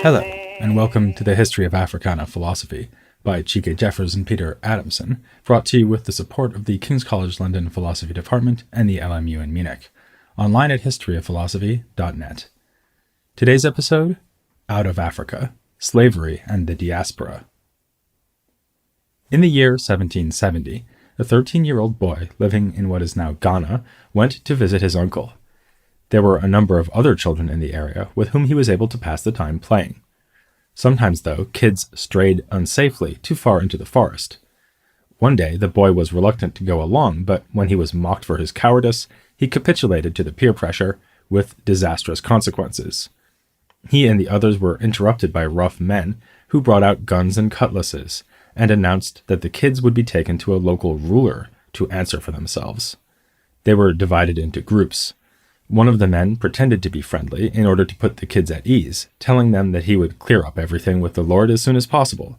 Hello, and welcome to the History of Africana Philosophy by Chike Jeffers and Peter Adamson, brought to you with the support of the King's College London Philosophy Department and the LMU in Munich, online at historyofphilosophy.net. Today's episode, Out of Africa, Slavery and the Diaspora. In the year 1770, a 13-year-old boy living in what is now Ghana went to visit his uncle. There were a number of other children in the area with whom he was able to pass the time playing. Sometimes, though, kids strayed unsafely too far into the forest. One day, the boy was reluctant to go along, but when he was mocked for his cowardice, he capitulated to the peer pressure, with disastrous consequences. He and the others were interrupted by rough men who brought out guns and cutlasses and announced that the kids would be taken to a local ruler to answer for themselves. They were divided into groups. One of the men pretended to be friendly in order to put the kids at ease, telling them that he would clear up everything with the Lord as soon as possible.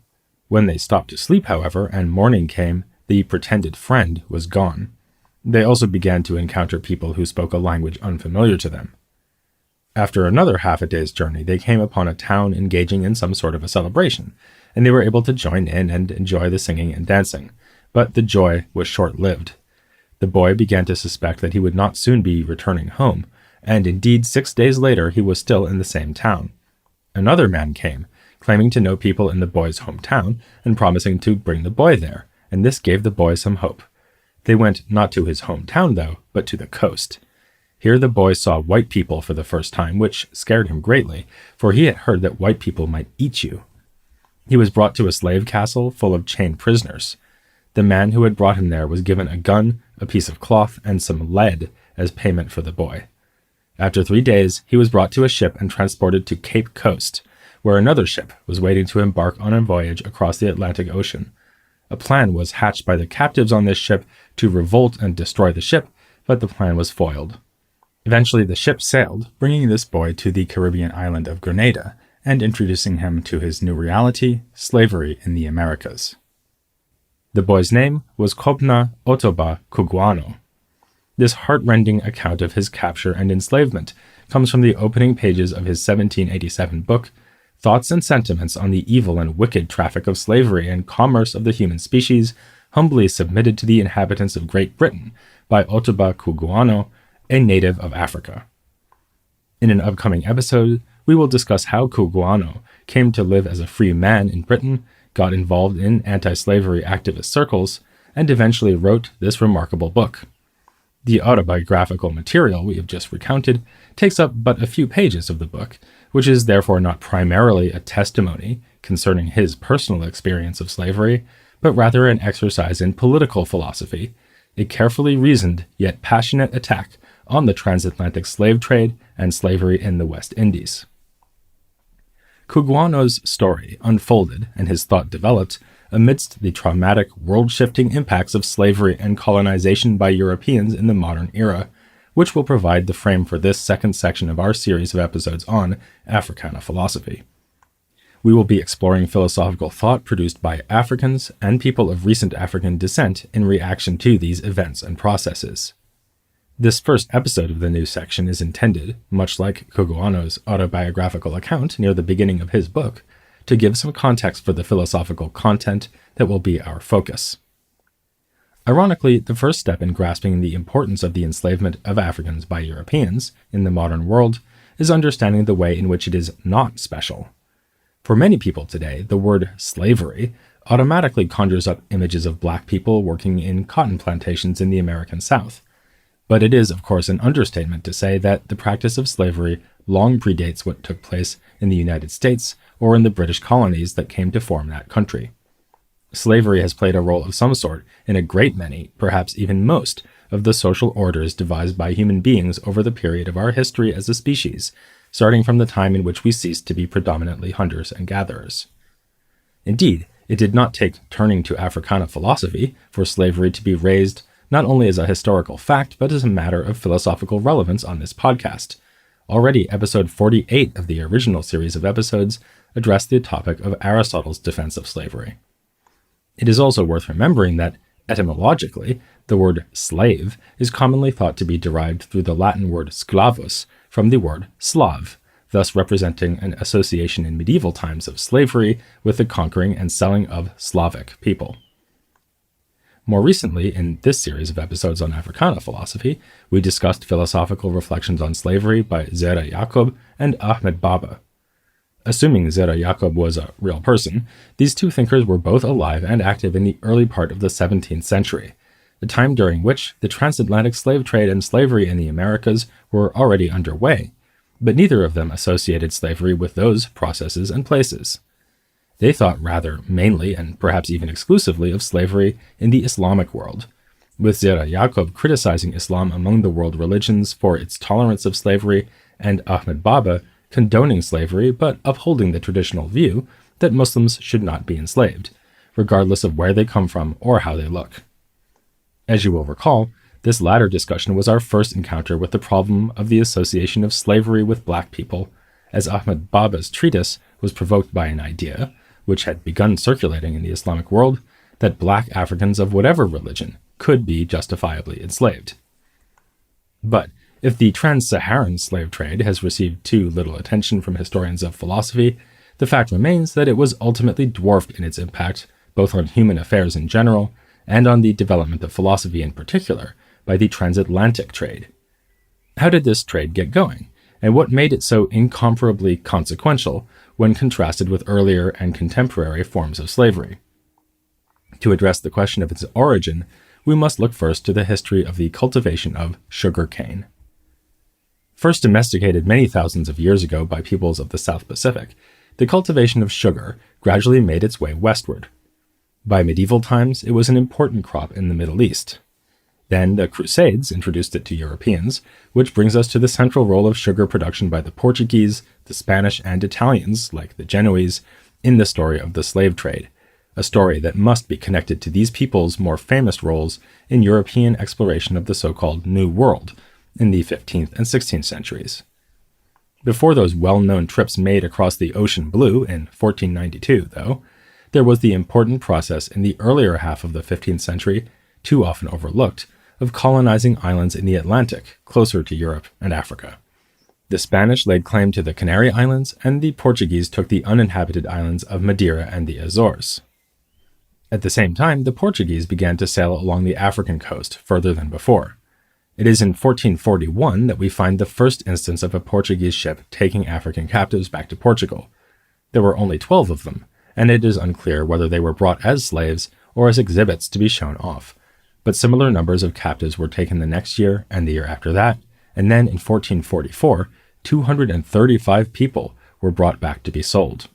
When they stopped to sleep, however, and morning came, the pretended friend was gone. They also began to encounter people who spoke a language unfamiliar to them. After another half a day's journey, they came upon a town engaging in some sort of a celebration, and they were able to join in and enjoy the singing and dancing. But the joy was short-lived. The boy began to suspect that he would not soon be returning home, and indeed 6 days later he was still in the same town. Another man came, claiming to know people in the boy's hometown and promising to bring the boy there, and this gave the boy some hope. They went not to his hometown, though, but to the coast. Here the boy saw white people for the first time, which scared him greatly, for he had heard that white people might eat you. He was brought to a slave castle full of chained prisoners. The man who had brought him there was given a gun, a piece of cloth, and some lead as payment for the boy. After 3 days, he was brought to a ship and transported to Cape Coast, where another ship was waiting to embark on a voyage across the Atlantic Ocean. A plan was hatched by the captives on this ship to revolt and destroy the ship, but the plan was foiled. Eventually, the ship sailed, bringing this boy to the Caribbean island of Grenada and introducing him to his new reality, slavery in the Americas. The boy's name was Kobna Otoba Kuguano. This heart-rending account of his capture and enslavement comes from the opening pages of his 1787 book, Thoughts and Sentiments on the Evil and Wicked Traffic of Slavery and Commerce of the Human Species, humbly submitted to the inhabitants of Great Britain by Otoba Kuguano, a native of Africa. In an upcoming episode, we will discuss how Kuguano came to live as a free man in Britain, got involved in anti-slavery activist circles, and eventually wrote this remarkable book. The autobiographical material we have just recounted takes up but a few pages of the book, which is therefore not primarily a testimony concerning his personal experience of slavery, but rather an exercise in political philosophy, a carefully reasoned yet passionate attack on the transatlantic slave trade and slavery in the West Indies. Kuguano's story unfolded and his thought developed amidst the traumatic, world-shifting impacts of slavery and colonization by Europeans in the modern era, which will provide the frame for this second section of our series of episodes on Africana philosophy. We will be exploring philosophical thought produced by Africans and people of recent African descent in reaction to these events and processes. This first episode of the new section is intended, much like Kuguano's autobiographical account near the beginning of his book, to give some context for the philosophical content that will be our focus. Ironically, the first step in grasping the importance of the enslavement of Africans by Europeans in the modern world is understanding the way in which it is not special. For many people today, the word slavery automatically conjures up images of black people working in cotton plantations in the American South. But it is, of course, an understatement to say that the practice of slavery long predates what took place in the United States or in the British colonies that came to form that country. Slavery has played a role of some sort in a great many, perhaps even most, of the social orders devised by human beings over the period of our history as a species, starting from the time in which we ceased to be predominantly hunters and gatherers. Indeed, it did not take turning to Africana philosophy for slavery to be raised not only as a historical fact, but as a matter of philosophical relevance on this podcast. Already, episode 48 of the original series of episodes addressed the topic of Aristotle's defense of slavery. It is also worth remembering that, etymologically, the word slave is commonly thought to be derived through the Latin word sclavus from the word Slav, thus representing an association in medieval times of slavery with the conquering and selling of Slavic people. More recently, in this series of episodes on Africana philosophy, we discussed philosophical reflections on slavery by Zera Yacob and Ahmed Baba. Assuming Zera Yacob was a real person, these two thinkers were both alive and active in the early part of the 17th century, a time during which the transatlantic slave trade and slavery in the Americas were already underway, but neither of them associated slavery with those processes and places. They thought rather mainly, and perhaps even exclusively, of slavery in the Islamic world, with Zera Yacob criticizing Islam among the world religions for its tolerance of slavery, and Ahmed Baba condoning slavery but upholding the traditional view that Muslims should not be enslaved, regardless of where they come from or how they look. As you will recall, this latter discussion was our first encounter with the problem of the association of slavery with black people, as Ahmed Baba's treatise was provoked by an idea, which had begun circulating in the Islamic world, that black Africans of whatever religion could be justifiably enslaved. But if the trans-Saharan slave trade has received too little attention from historians of philosophy, the fact remains that it was ultimately dwarfed in its impact, both on human affairs in general and on the development of philosophy in particular, by the transatlantic trade. How did this trade get going, and what made it so incomparably consequential when contrasted with earlier and contemporary forms of slavery? To address the question of its origin, we must look first to the history of the cultivation of sugar cane. First domesticated many thousands of years ago by peoples of the South Pacific, the cultivation of sugar gradually made its way westward. By medieval times, it was an important crop in the Middle East. Then the Crusades introduced it to Europeans, which brings us to the central role of sugar production by the Portuguese, the Spanish, and Italians, like the Genoese, in the story of the slave trade, a story that must be connected to these people's more famous roles in European exploration of the so-called New World in the 15th and 16th centuries. Before those well-known trips made across the ocean blue in 1492, though, there was the important process in the earlier half of the 15th century, too often overlooked, of colonizing islands in the Atlantic, closer to Europe and Africa. The Spanish laid claim to the Canary Islands, and the Portuguese took the uninhabited islands of Madeira and the Azores. At the same time, the Portuguese began to sail along the African coast further than before. It is in 1441 that we find the first instance of a Portuguese ship taking African captives back to Portugal. There were only 12 of them, and it is unclear whether they were brought as slaves or as exhibits to be shown off. But similar numbers of captives were taken the next year and the year after that, and then in 1444, 235 people were brought back to be sold.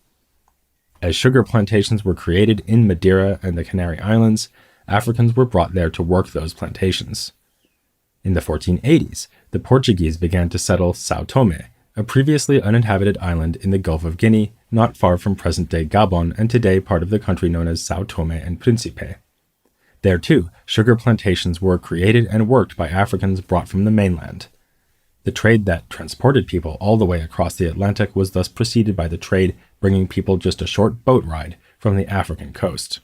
As sugar plantations were created in Madeira and the Canary Islands, Africans were brought there to work those plantations. In the 1480s, the Portuguese began to settle São Tomé, a previously uninhabited island in the Gulf of Guinea, not far from present-day Gabon and today part of the country known as São Tomé and Príncipe. There, too, sugar plantations were created and worked by Africans brought from the mainland. The trade that transported people all the way across the Atlantic was thus preceded by the trade bringing people just a short boat ride from the African coast.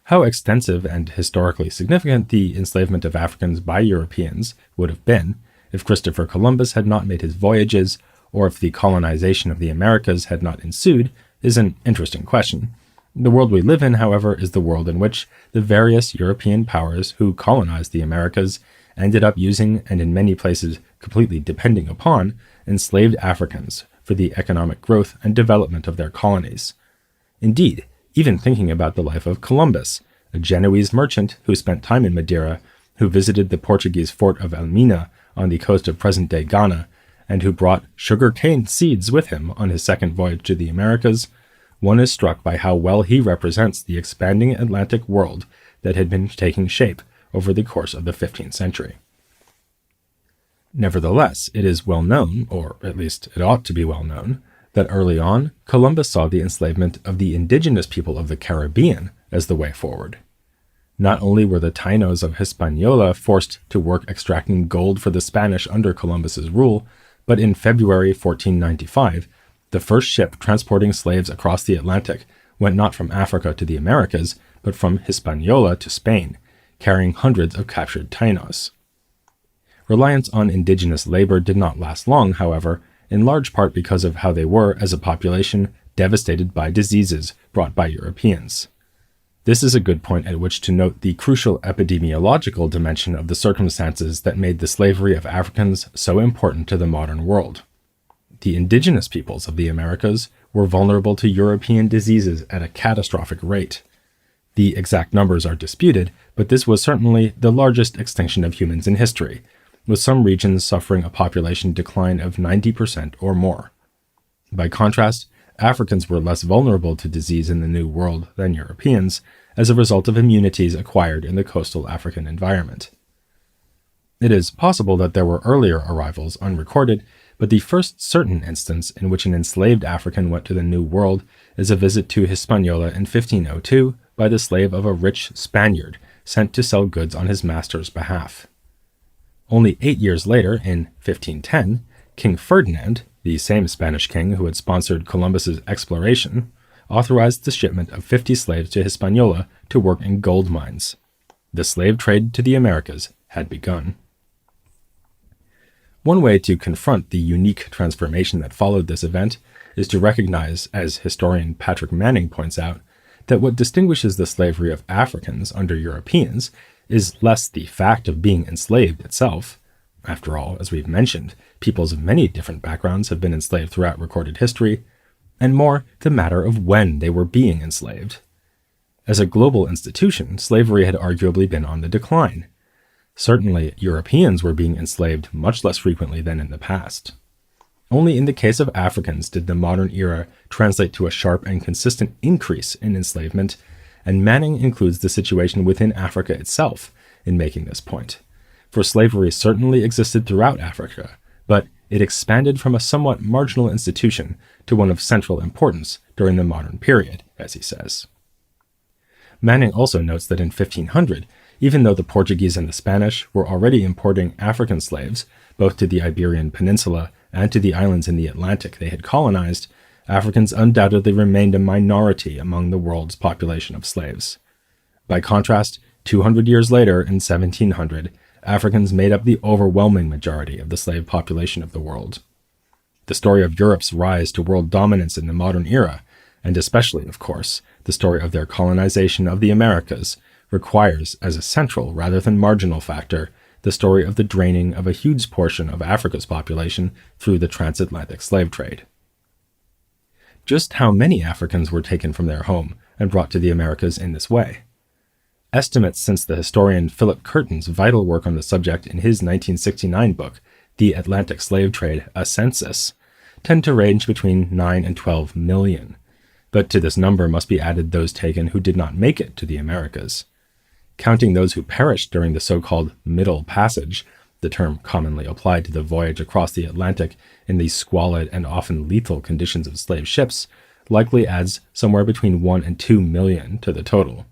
How extensive and historically significant the enslavement of Africans by Europeans would have been if Christopher Columbus had not made his voyages, or if the colonization of the Americas had not ensued, is an interesting question. The world we live in, however, is the world in which the various European powers who colonized the Americas ended up using, and in many places completely depending upon, enslaved Africans for the economic growth and development of their colonies. Indeed, even thinking about the life of Columbus, a Genoese merchant who spent time in Madeira, who visited the Portuguese fort of Elmina on the coast of present-day Ghana, and who brought sugar cane seeds with him on his second voyage to the Americas, one is struck by how well he represents the expanding Atlantic world that had been taking shape over the course of the 15th century. Nevertheless, it is well known, or at least it ought to be well known, that early on, Columbus saw the enslavement of the indigenous people of the Caribbean as the way forward. Not only were the Tainos of Hispaniola forced to work extracting gold for the Spanish under Columbus's rule, but in February 1495, the first ship transporting slaves across the Atlantic went not from Africa to the Americas, but from Hispaniola to Spain, carrying hundreds of captured Tainos. Reliance on indigenous labor did not last long, however, in large part because of how they were, as a population, devastated by diseases brought by Europeans. This is a good point at which to note the crucial epidemiological dimension of the circumstances that made the slavery of Africans so important to the modern world. The indigenous peoples of the Americas were vulnerable to European diseases at a catastrophic rate. The exact numbers are disputed, but this was certainly the largest extinction of humans in history, with some regions suffering a population decline of 90% or more. By contrast, Africans were less vulnerable to disease in the New World than Europeans, as a result of immunities acquired in the coastal African environment. It is possible that there were earlier arrivals unrecorded, but the first certain instance in which an enslaved African went to the New World is a visit to Hispaniola in 1502 by the slave of a rich Spaniard sent to sell goods on his master's behalf. Only 8 years later, in 1510, King Ferdinand, the same Spanish king who had sponsored Columbus's exploration, authorized the shipment of 50 slaves to Hispaniola to work in gold mines. The slave trade to the Americas had begun. One way to confront the unique transformation that followed this event is to recognize, as historian Patrick Manning points out, that what distinguishes the slavery of Africans under Europeans is less the fact of being enslaved itself. After all, as we've mentioned, peoples of many different backgrounds have been enslaved throughout recorded history, and more the matter of when they were being enslaved. As a global institution, slavery had arguably been on the decline. Certainly, Europeans were being enslaved much less frequently than in the past. Only in the case of Africans did the modern era translate to a sharp and consistent increase in enslavement, and Manning includes the situation within Africa itself in making this point. For slavery certainly existed throughout Africa, but it expanded from a somewhat marginal institution to one of central importance during the modern period, as he says. Manning also notes that in 1500, even though the Portuguese and the Spanish were already importing African slaves, both to the Iberian Peninsula and to the islands in the Atlantic they had colonized, Africans undoubtedly remained a minority among the world's population of slaves. By contrast, 200 years later, in 1700, Africans made up the overwhelming majority of the slave population of the world. The story of Europe's rise to world dominance in the modern era, and especially, of course, the story of their colonization of the Americas, requires, as a central rather than marginal factor, the story of the draining of a huge portion of Africa's population through the transatlantic slave trade. Just how many Africans were taken from their home and brought to the Americas in this way? Estimates since the historian Philip Curtin's vital work on the subject in his 1969 book, The Atlantic Slave Trade, A Census, tend to range between 9 and 12 million. But to this number must be added those taken who did not make it to the Americas. Counting those who perished during the so-called Middle Passage, the term commonly applied to the voyage across the Atlantic in the squalid and often lethal conditions of slave ships, likely adds somewhere between 1 and 2 million to the total.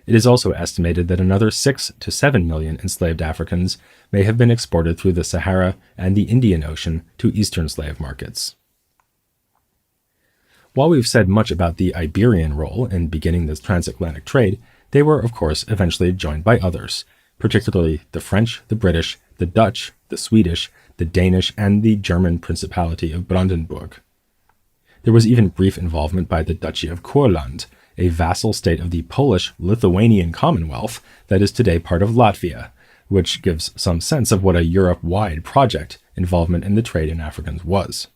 It is also estimated that another 6 to 7 million enslaved Africans may have been exported through the Sahara and the Indian Ocean to eastern slave markets. While we've said much about the Iberian role in beginning this transatlantic trade, they were, of course, eventually joined by others, particularly the French, the British, the Dutch, the Swedish, the Danish, and the German Principality of Brandenburg. There was even brief involvement by the Duchy of Courland, a vassal state of the Polish-Lithuanian Commonwealth that is today part of Latvia, which gives some sense of what a Europe-wide project involvement in the trade in Africans was.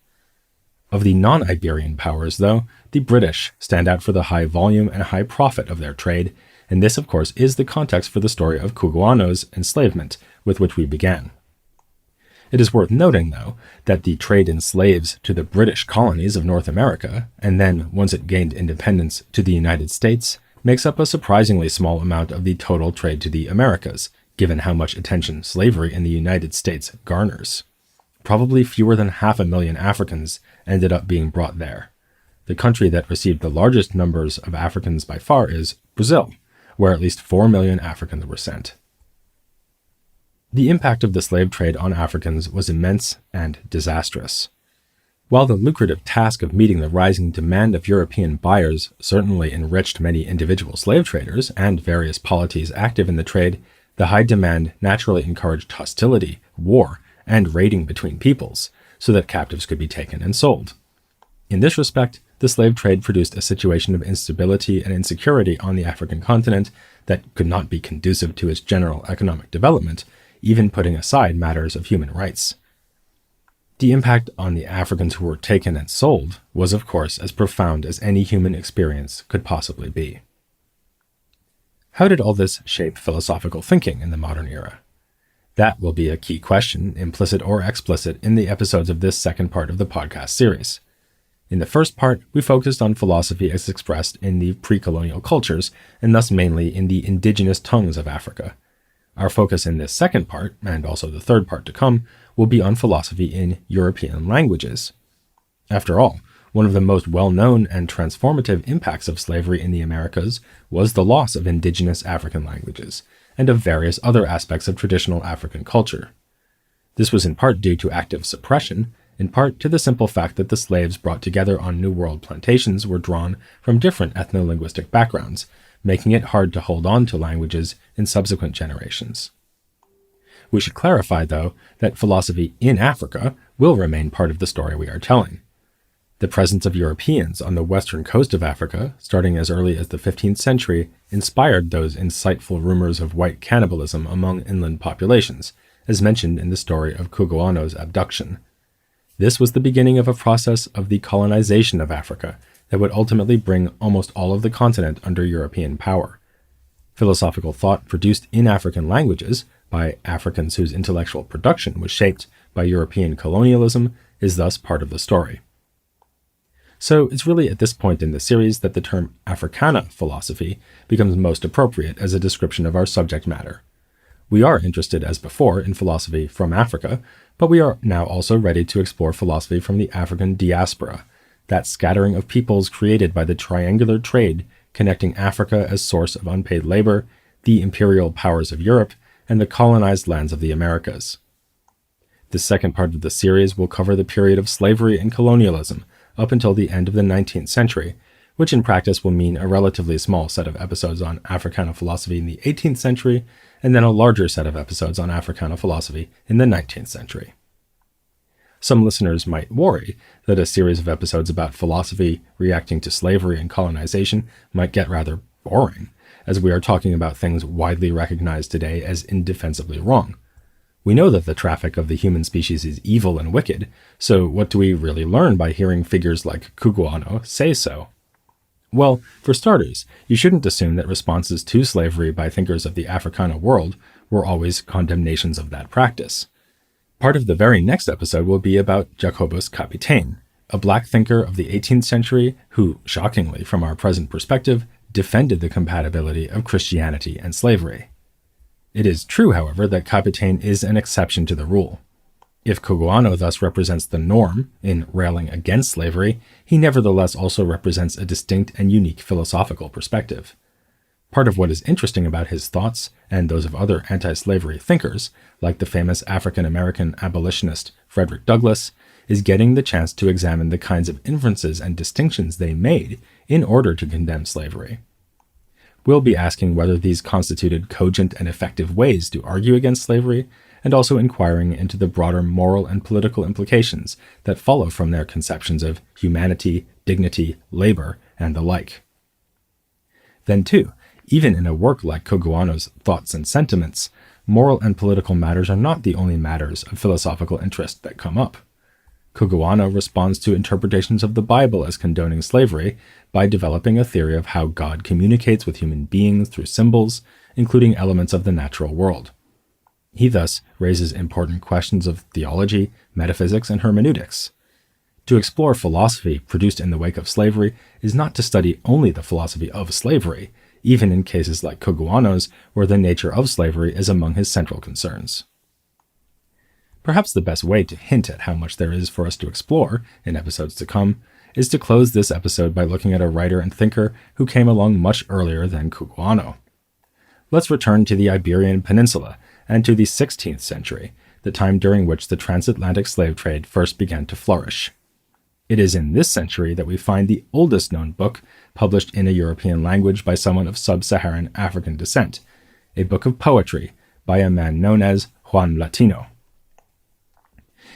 Of the non-Iberian powers, though, the British stand out for the high volume and high profit of their trade, and this, of course, is the context for the story of Cugoano's enslavement, with which we began. It is worth noting, though, that the trade in slaves to the British colonies of North America, and then, once it gained independence, to the United States, makes up a surprisingly small amount of the total trade to the Americas, given how much attention slavery in the United States garners. Probably fewer than 500,000 Africans ended up being brought there. The country that received the largest numbers of Africans by far is Brazil, where at least 4 million Africans were sent. The impact of the slave trade on Africans was immense and disastrous. While the lucrative task of meeting the rising demand of European buyers certainly enriched many individual slave traders and various polities active in the trade, the high demand naturally encouraged hostility, war, and raiding between peoples, so that captives could be taken and sold. In this respect, the slave trade produced a situation of instability and insecurity on the African continent that could not be conducive to its general economic development, even putting aside matters of human rights. The impact on the Africans who were taken and sold was, of course, as profound as any human experience could possibly be. How did all this shape philosophical thinking in the modern era? That will be a key question, implicit or explicit, in the episodes of this second part of the podcast series. In the first part, we focused on philosophy as expressed in the pre-colonial cultures, and thus mainly in the indigenous tongues of Africa. Our focus in this second part, and also the third part to come, will be on philosophy in European languages. After all, one of the most well-known and transformative impacts of slavery in the Americas was the loss of indigenous African languages, and of various other aspects of traditional African culture. This was in part due to active suppression, in part to the simple fact that the slaves brought together on New World plantations were drawn from different ethno-linguistic backgrounds, making it hard to hold on to languages in subsequent generations. We should clarify, though, that philosophy in Africa will remain part of the story we are telling. The presence of Europeans on the western coast of Africa, starting as early as the 15th century, inspired those insightful rumors of white cannibalism among inland populations, as mentioned in the story of Cugoano's abduction. This was the beginning of a process of the colonization of Africa that would ultimately bring almost all of the continent under European power. Philosophical thought produced in African languages by Africans whose intellectual production was shaped by European colonialism is thus part of the story. So it's really at this point in the series that the term Africana philosophy becomes most appropriate as a description of our subject matter. We are interested, as before, in philosophy from Africa, but we are now also ready to explore philosophy from the African diaspora, that scattering of peoples created by the triangular trade connecting Africa as source of unpaid labor, the imperial powers of Europe, and the colonized lands of the Americas. The second part of the series will cover the period of slavery and colonialism up until the end of the 19th century, which in practice will mean a relatively small set of episodes on Africana philosophy in the 18th century, and then a larger set of episodes on Africana philosophy in the 19th century. Some listeners might worry that a series of episodes about philosophy reacting to slavery and colonization might get rather boring, as we are talking about things widely recognized today as indefensibly wrong. We know that the traffic of the human species is evil and wicked, so what do we really learn by hearing figures like Cugoano say so? Well, for starters, you shouldn't assume that responses to slavery by thinkers of the Africana world were always condemnations of that practice. Part of the very next episode will be about Jacobus Kapitein, a black thinker of the 18th century who, shockingly from our present perspective, defended the compatibility of Christianity and slavery. It is true, however, that Kapitein is an exception to the rule. If Cugoano thus represents the norm in railing against slavery, he nevertheless also represents a distinct and unique philosophical perspective. Part of what is interesting about his thoughts, and those of other anti-slavery thinkers, like the famous African-American abolitionist Frederick Douglass, is getting the chance to examine the kinds of inferences and distinctions they made in order to condemn slavery. We'll be asking whether these constituted cogent and effective ways to argue against slavery, and also inquiring into the broader moral and political implications that follow from their conceptions of humanity, dignity, labor, and the like. Then too, even in a work like Cugoano's Thoughts and Sentiments, moral and political matters are not the only matters of philosophical interest that come up. Cugoano responds to interpretations of the Bible as condoning slavery by developing a theory of how God communicates with human beings through symbols, including elements of the natural world. He thus raises important questions of theology, metaphysics, and hermeneutics. To explore philosophy produced in the wake of slavery is not to study only the philosophy of slavery, even in cases like Cugoano's, where the nature of slavery is among his central concerns. Perhaps the best way to hint at how much there is for us to explore in episodes to come is to close this episode by looking at a writer and thinker who came along much earlier than Cugoano. Let's return to the Iberian Peninsula and to the 16th century, the time during which the transatlantic slave trade first began to flourish. It is in this century that we find the oldest known book published in a European language by someone of sub-Saharan African descent, a book of poetry by a man known as Juan Latino.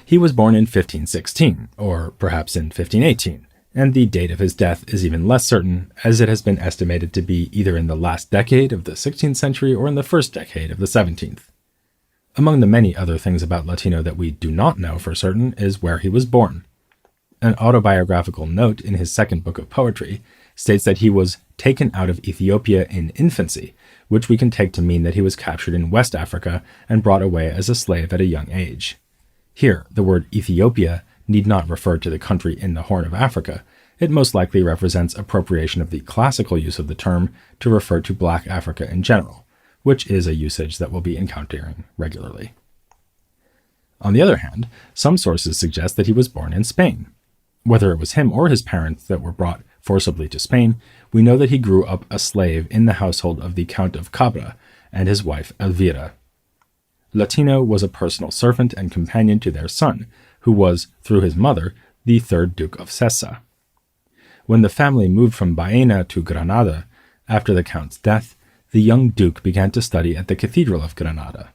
He was born in 1516, or perhaps in 1518, and the date of his death is even less certain, as it has been estimated to be either in the last decade of the 16th century or in the first decade of the 17th. Among the many other things about Latino that we do not know for certain is where he was born. An autobiographical note in his second book of poetry states that he was taken out of Ethiopia in infancy, which we can take to mean that he was captured in West Africa and brought away as a slave at a young age. Here, the word Ethiopia need not refer to the country in the Horn of Africa. It most likely represents appropriation of the classical use of the term to refer to Black Africa in general, which is a usage that we'll be encountering regularly. On the other hand, some sources suggest that he was born in Spain. Whether it was him or his parents that were brought forcibly to Spain, we know that he grew up a slave in the household of the Count of Cabra and his wife Elvira. Latino was a personal servant and companion to their son, who was, through his mother, the third Duke of Sessa. When the family moved from Baena to Granada after the Count's death, the young Duke began to study at the Cathedral of Granada.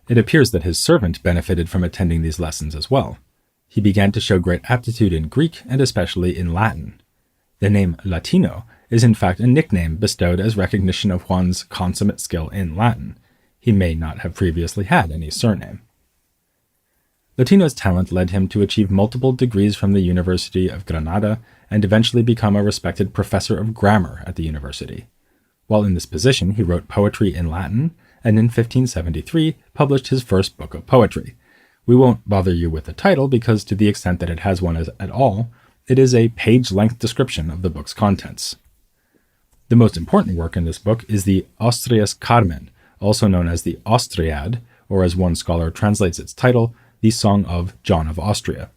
It appears that his servant benefited from attending these lessons as well. He began to show great aptitude in Greek and especially in Latin. The name Latino is in fact a nickname bestowed as recognition of Juan's consummate skill in Latin. He may not have previously had any surname. Latino's talent led him to achieve multiple degrees from the University of Granada and eventually become a respected professor of grammar at the university. While in this position, he wrote poetry in Latin, and in 1573 published his first book of poetry. We won't bother you with the title because, to the extent that it has one at all, it is a page-length description of the book's contents. The most important work in this book is the Austrias Carmen, also known as the Austriad, or as one scholar translates its title, the Song of John of Austria.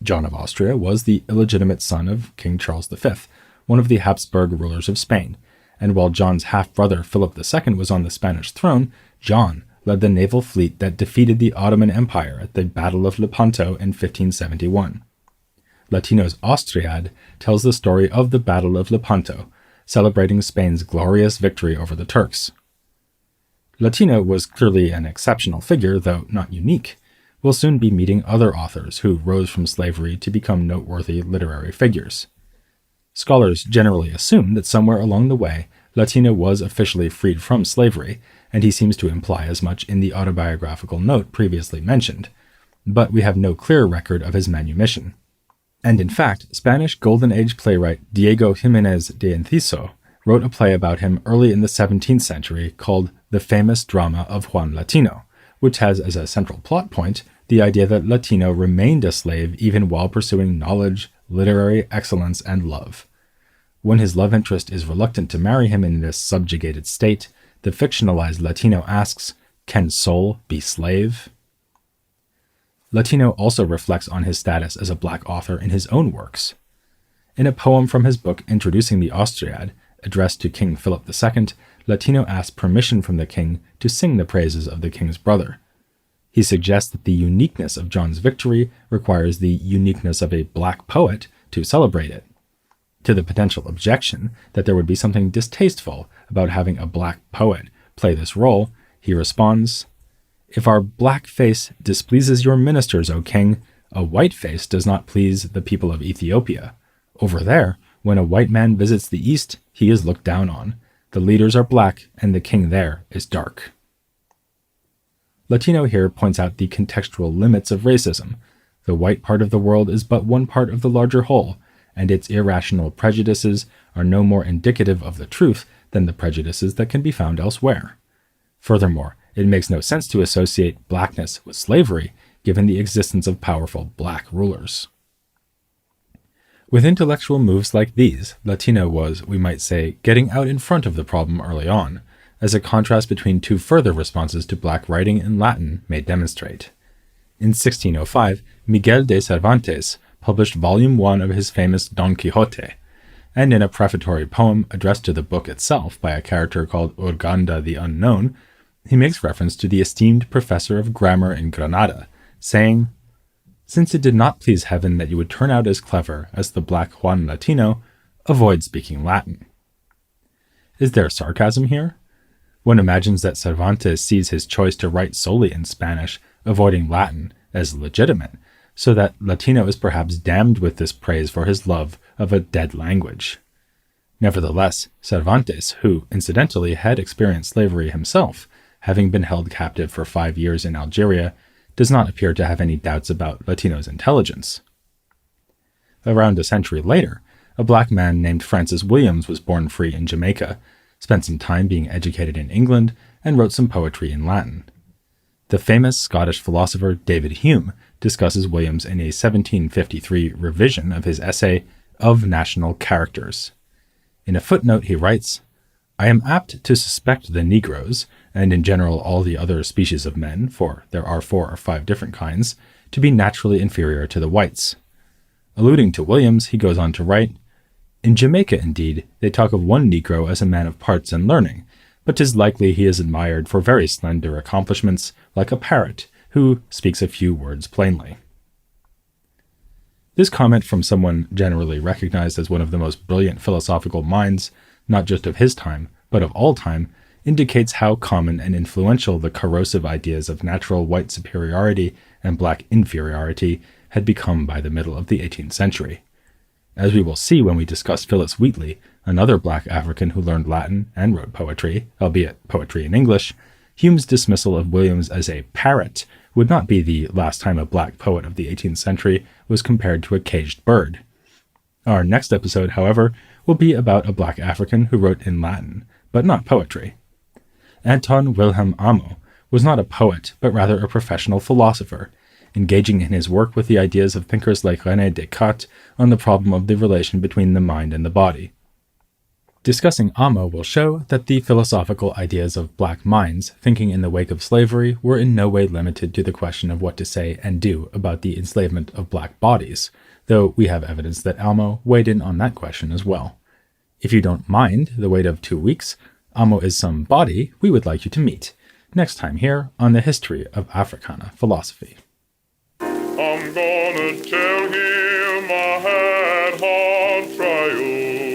John of Austria was the illegitimate son of King Charles V, one of the Habsburg rulers of Spain, and while John's half-brother Philip II was on the Spanish throne, John led the naval fleet that defeated the Ottoman Empire at the Battle of Lepanto in 1571. Latino's Austriad tells the story of the Battle of Lepanto, celebrating Spain's glorious victory over the Turks. Latino was clearly an exceptional figure, though not unique. We'll soon be meeting other authors who rose from slavery to become noteworthy literary figures. Scholars generally assume that somewhere along the way, Latino was officially freed from slavery, and he seems to imply as much in the autobiographical note previously mentioned, but we have no clear record of his manumission. And in fact, Spanish Golden Age playwright Diego Jiménez de Enciso wrote a play about him early in the 17th century called The Famous Drama of Juan Latino, which has as a central plot point the idea that Latino remained a slave even while pursuing knowledge, literary excellence, and love. When his love interest is reluctant to marry him in this subjugated state, the fictionalized Latino asks, "Can soul be slave?" Latino also reflects on his status as a Black author in his own works. In a poem from his book introducing the Austriad, addressed to King Philip II, Latino asks permission from the king to sing the praises of the king's brother. He suggests that the uniqueness of John's victory requires the uniqueness of a Black poet to celebrate it. To the potential objection that there would be something distasteful about having a Black poet play this role, he responds, "If our black face displeases your ministers, O king, a white face does not please the people of Ethiopia. Over there, when a white man visits the East, he is looked down on. The leaders are black, and the king there is dark." Latino here points out the contextual limits of racism. The white part of the world is but one part of the larger whole, and its irrational prejudices are no more indicative of the truth than the prejudices that can be found elsewhere. Furthermore, it makes no sense to associate blackness with slavery, given the existence of powerful Black rulers. With intellectual moves like these, Latino was, we might say, getting out in front of the problem early on, as a contrast between two further responses to Black writing in Latin may demonstrate. In 1605, Miguel de Cervantes published Volume 1 of his famous Don Quixote, and in a prefatory poem addressed to the book itself by a character called Urganda the Unknown, he makes reference to the esteemed professor of grammar in Granada, saying, "Since it did not please heaven that you would turn out as clever as the Black Juan Latino, avoid speaking Latin." Is there sarcasm here? One imagines that Cervantes sees his choice to write solely in Spanish, avoiding Latin, as legitimate, so that Latino is perhaps damned with this praise for his love of a dead language. Nevertheless, Cervantes, who incidentally had experienced slavery himself, having been held captive for 5 years in Algeria, does not appear to have any doubts about Latino's intelligence. Around a century later, a black man named Francis Williams was born free in Jamaica, spent some time being educated in England, and wrote some poetry in Latin. The famous Scottish philosopher David Hume discusses Williams in a 1753 revision of his essay Of National Characters. In a footnote he writes, "I am apt to suspect the Negroes, and in general all the other species of men, for there are 4 or 5 different kinds, to be naturally inferior to the whites." Alluding to Williams, he goes on to write, "In Jamaica, indeed, they talk of one Negro as a man of parts and learning, but 'tis likely he is admired for very slender accomplishments, like a parrot, who speaks a few words plainly." This comment from someone generally recognized as one of the most brilliant philosophical minds, not just of his time, but of all time, indicates how common and influential the corrosive ideas of natural white superiority and black inferiority had become by the middle of the 18th century. As we will see when we discuss Phillis Wheatley, another black African who learned Latin and wrote poetry, albeit poetry in English, Hume's dismissal of Williams as a parrot would not be the last time a black poet of the 18th century was compared to a caged bird. Our next episode, however, will be about a black African who wrote in Latin, but not poetry. Anton Wilhelm Amo was not a poet, but rather a professional philosopher, engaging in his work with the ideas of thinkers like René Descartes on the problem of the relation between the mind and the body. Discussing Amo will show that the philosophical ideas of black minds thinking in the wake of slavery were in no way limited to the question of what to say and do about the enslavement of black bodies, though we have evidence that Amo weighed in on that question as well. If you don't mind the wait of 2 weeks, Amo is somebody we would like you to meet, next time here on the History of Africana Philosophy. I'm gonna tell him I had hard trials.